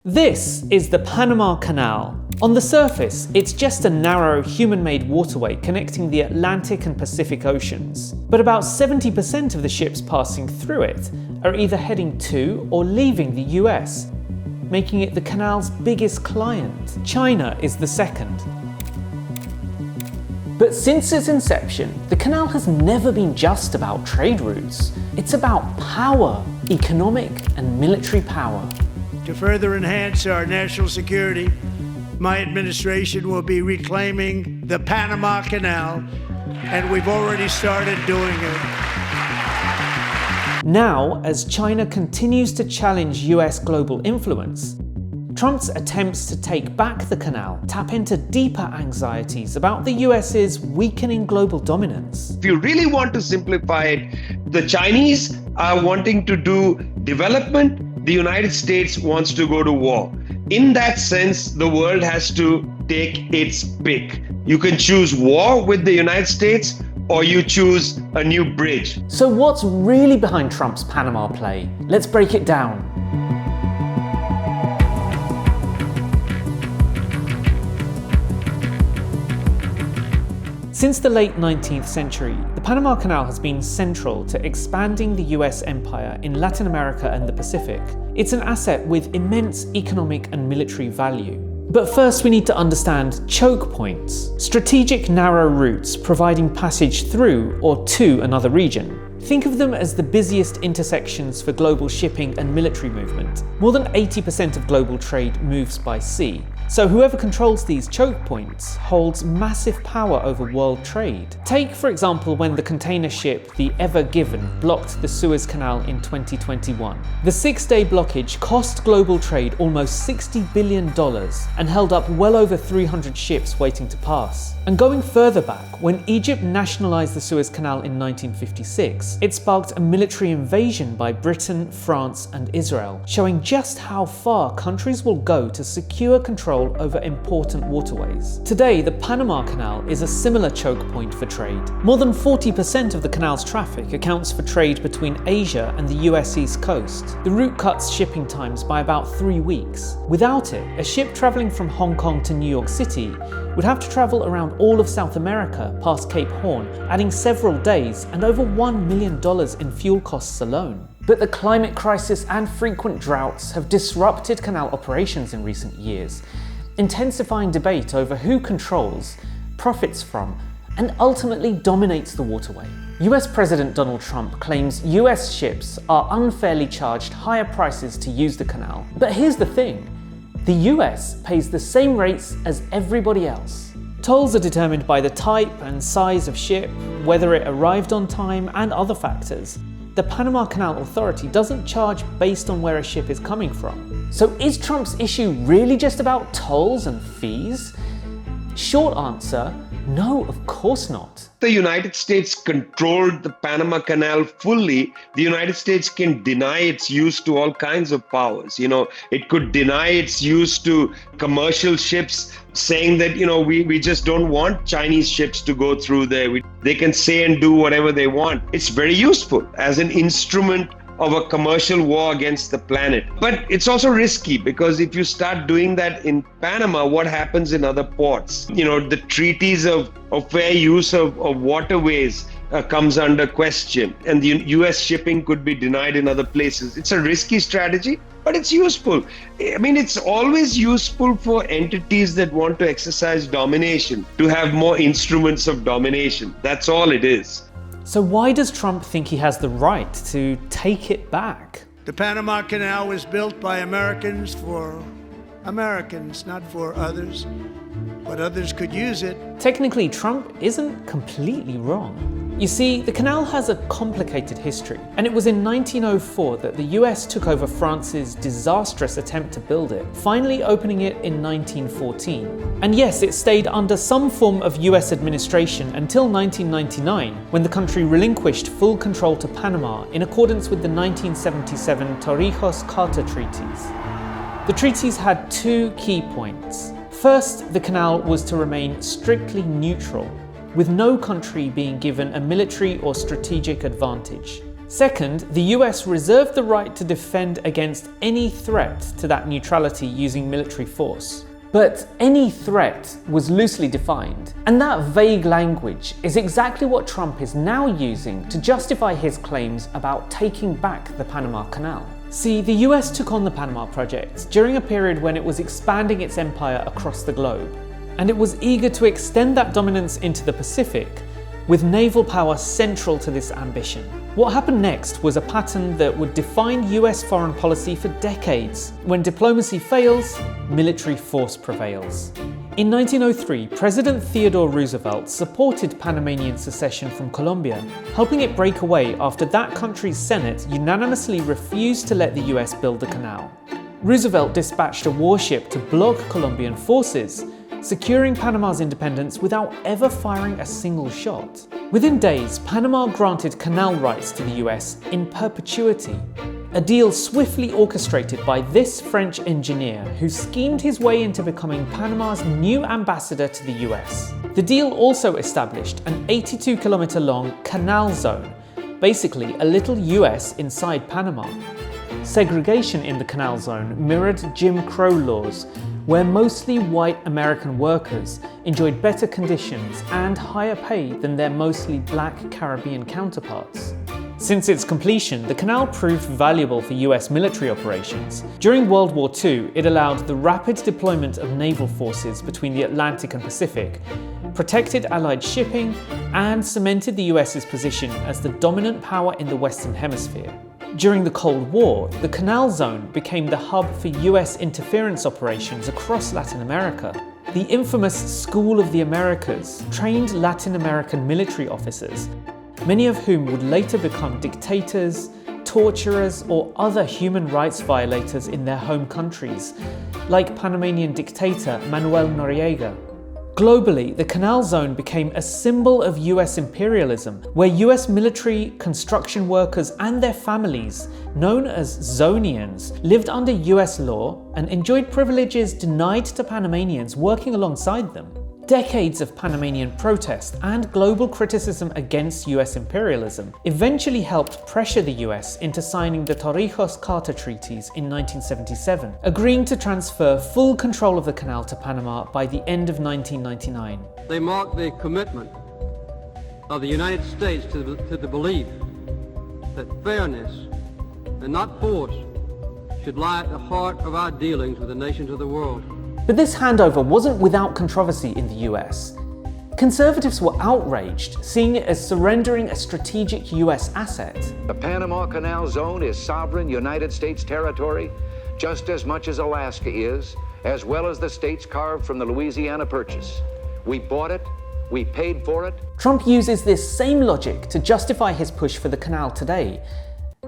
This is the Panama Canal. On the surface, it's just a narrow, human-made waterway connecting the Atlantic and Pacific Oceans. But about 70% of the ships passing through it are either heading to or leaving the US, making it the canal's biggest client. China is the second. But since its inception, the canal has never been just about trade routes. It's about power, economic and military power. To further enhance our national security, my administration will be reclaiming the Panama Canal, and we've already started doing it. Now, as China continues to challenge US global influence, Trump's attempts to take back the canal tap into deeper anxieties about the US's weakening global dominance. If you really want to simplify it, the Chinese are wanting to do development, the United States wants to go to war. In that sense, the world has to take its pick. You can choose war with the United States, or you choose a new bridge. So what's really behind Trump's Panama play? Let's break it down. Since the late 19th century, the Panama Canal has been central to expanding the US empire in Latin America and the Pacific. It's an asset with immense economic and military value. But first we need to understand choke points, strategic narrow routes providing passage through or to another region. Think of them as the busiest intersections for global shipping and military movement. More than 80% of global trade moves by sea. So whoever controls these choke points holds massive power over world trade. Take, for example, when the container ship, the Ever Given, blocked the Suez Canal in 2021. The 6-day blockage cost global trade almost $60 billion and held up well over 300 ships waiting to pass. And going further back, when Egypt nationalized the Suez Canal in 1956, it sparked a military invasion by Britain, France, and Israel, showing just how far countries will go to secure control over important waterways. Today, the Panama Canal is a similar choke point for trade. More than 40% of the canal's traffic accounts for trade between Asia and the US East Coast. The route cuts shipping times by about 3 weeks. Without it, a ship traveling from Hong Kong to New York City would have to travel around all of South America past Cape Horn, adding several days and over $1 million in fuel costs alone. But the climate crisis and frequent droughts have disrupted canal operations in recent years, intensifying debate over who controls, profits from, and ultimately dominates the waterway. US President Donald Trump claims US ships are unfairly charged higher prices to use the canal. But here's the thing. The US pays the same rates as everybody else. Tolls are determined by the type and size of ship, whether it arrived on time, and other factors. The Panama Canal Authority doesn't charge based on where a ship is coming from. So is Trump's issue really just about tolls and fees? Short answer, no, of course not. The United States controlled the Panama Canal fully. The United States can deny its use to all kinds of powers. It could deny its use to commercial ships, saying that, we just don't want Chinese ships to go through there. They can say and do whatever they want. It's very useful as an instrument of a commercial war against the planet. But it's also risky because if you start doing that in Panama, what happens in other ports? The treaties of fair use of waterways comes under question, and the US shipping could be denied in other places. It's a risky strategy, but it's useful. It's always useful for entities that want to exercise domination to have more instruments of domination. That's all it is. So why does Trump think he has the right to take it back? The Panama Canal was built by Americans for Americans, not for others, but others could use it. Technically, Trump isn't completely wrong. You see, the canal has a complicated history, and it was in 1904 that the US took over France's disastrous attempt to build it, finally opening it in 1914. And yes, it stayed under some form of US administration until 1999, when the country relinquished full control to Panama in accordance with the 1977 Torrijos-Carter treaties. The treaties had two key points. First, the canal was to remain strictly neutral, with no country being given a military or strategic advantage. Second, the US reserved the right to defend against any threat to that neutrality using military force. But any threat was loosely defined, and that vague language is exactly what Trump is now using to justify his claims about taking back the Panama Canal. See, the US took on the Panama Project during a period when it was expanding its empire across the globe, and it was eager to extend that dominance into the Pacific, with naval power central to this ambition. What happened next was a pattern that would define US foreign policy for decades. When diplomacy fails, military force prevails. In 1903, President Theodore Roosevelt supported Panamanian secession from Colombia, helping it break away after that country's Senate unanimously refused to let the US build the canal. Roosevelt dispatched a warship to block Colombian forces, securing Panama's independence without ever firing a single shot. Within days, Panama granted canal rights to the US in perpetuity, a deal swiftly orchestrated by this French engineer who schemed his way into becoming Panama's new ambassador to the US. The deal also established an 82-kilometer-long canal zone, basically a little US inside Panama. Segregation in the canal zone mirrored Jim Crow laws, where mostly white American workers enjoyed better conditions and higher pay than their mostly black Caribbean counterparts. Since its completion, the canal proved valuable for US military operations. During World War II, it allowed the rapid deployment of naval forces between the Atlantic and Pacific, protected Allied shipping, and cemented the US's position as the dominant power in the Western Hemisphere. During the Cold War, the Canal Zone became the hub for US interference operations across Latin America. The infamous School of the Americas trained Latin American military officers, many of whom would later become dictators, torturers, or other human rights violators in their home countries, like Panamanian dictator Manuel Noriega. Globally, the Canal Zone became a symbol of US imperialism, where US military, construction workers, and their families, known as Zonians, lived under US law and enjoyed privileges denied to Panamanians working alongside them. Decades of Panamanian protest and global criticism against US imperialism eventually helped pressure the US into signing the Torrijos-Carter treaties in 1977, agreeing to transfer full control of the canal to Panama by the end of 1999. They mark the commitment of the United States to the belief that fairness and not force should lie at the heart of our dealings with the nations of the world. But this handover wasn't without controversy in the US. Conservatives were outraged, seeing it as surrendering a strategic US asset. The Panama Canal Zone is sovereign United States territory, just as much as Alaska is, as well as the states carved from the Louisiana Purchase. We bought it, we paid for it. Trump uses this same logic to justify his push for the canal today,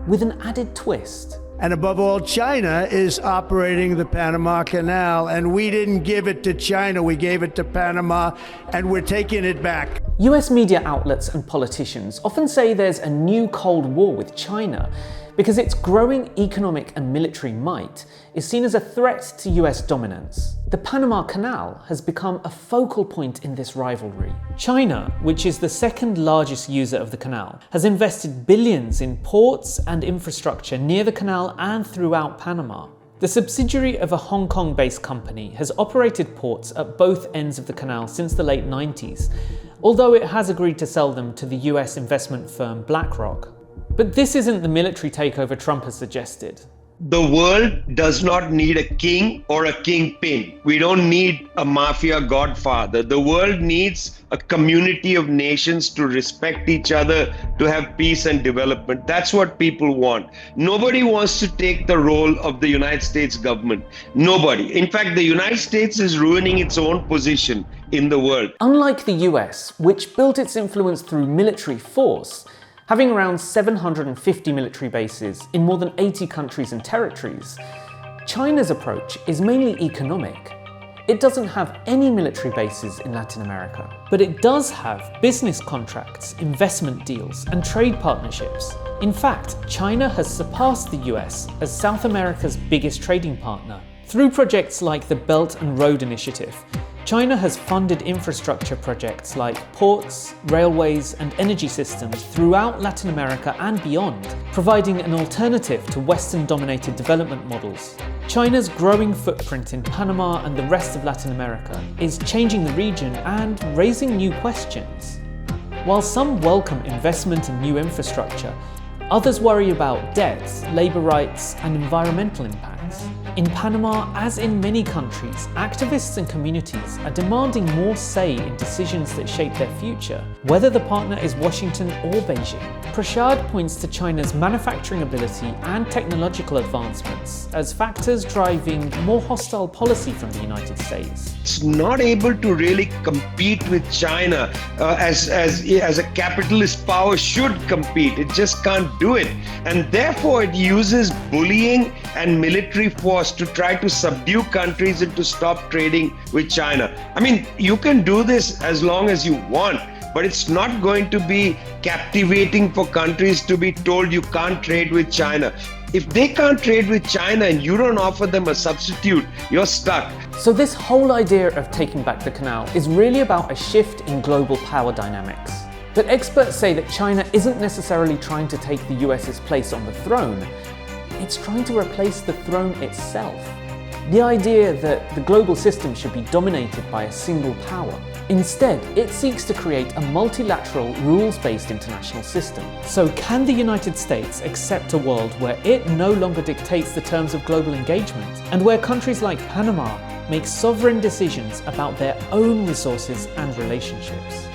with an added twist. And above all, China is operating the Panama Canal, and we didn't give it to China, we gave it to Panama, and we're taking it back. US media outlets and politicians often say there's a new Cold War with China because its growing economic and military might is seen as a threat to US dominance. The Panama Canal has become a focal point in this rivalry. China, which is the second largest user of the canal, has invested billions in ports and infrastructure near the canal and throughout Panama. The subsidiary of a Hong Kong-based company has operated ports at both ends of the canal since the late 90s, although it has agreed to sell them to the US investment firm BlackRock. But this isn't the military takeover Trump has suggested. The world does not need a king or a kingpin. We don't need a mafia godfather. The world needs a community of nations to respect each other, to have peace and development. That's what people want. Nobody wants to take the role of the United States government. Nobody. In fact, the United States is ruining its own position in the world. Unlike the US, which built its influence through military force, having around 750 military bases in more than 80 countries and territories, China's approach is mainly economic. It doesn't have any military bases in Latin America, but it does have business contracts, investment deals, and trade partnerships. In fact, China has surpassed the US as South America's biggest trading partner. Through projects like the Belt and Road Initiative, China has funded infrastructure projects like ports, railways, and energy systems throughout Latin America and beyond, providing an alternative to Western-dominated development models. China's growing footprint in Panama and the rest of Latin America is changing the region and raising new questions. While some welcome investment in new infrastructure, others worry about debt, labour rights, and environmental impacts. In Panama, as in many countries, activists and communities are demanding more say in decisions that shape their future, whether the partner is Washington or Beijing. Prashad points to China's manufacturing ability and technological advancements as factors driving more hostile policy from the United States. It's not able to really compete with China as a capitalist power should compete. It just can't do it. And therefore it uses bullying and military force to try to subdue countries and to stop trading with China. I mean, you can do this as long as you want, but it's not going to be captivating for countries to be told you can't trade with China. If they can't trade with China and you don't offer them a substitute, you're stuck. So this whole idea of taking back the canal is really about a shift in global power dynamics. But experts say that China isn't necessarily trying to take the US's place on the throne. It's trying to replace the throne itself. The idea that the global system should be dominated by a single power. Instead, it seeks to create a multilateral, rules-based international system. So can the United States accept a world where it no longer dictates the terms of global engagement, and where countries like Panama make sovereign decisions about their own resources and relationships?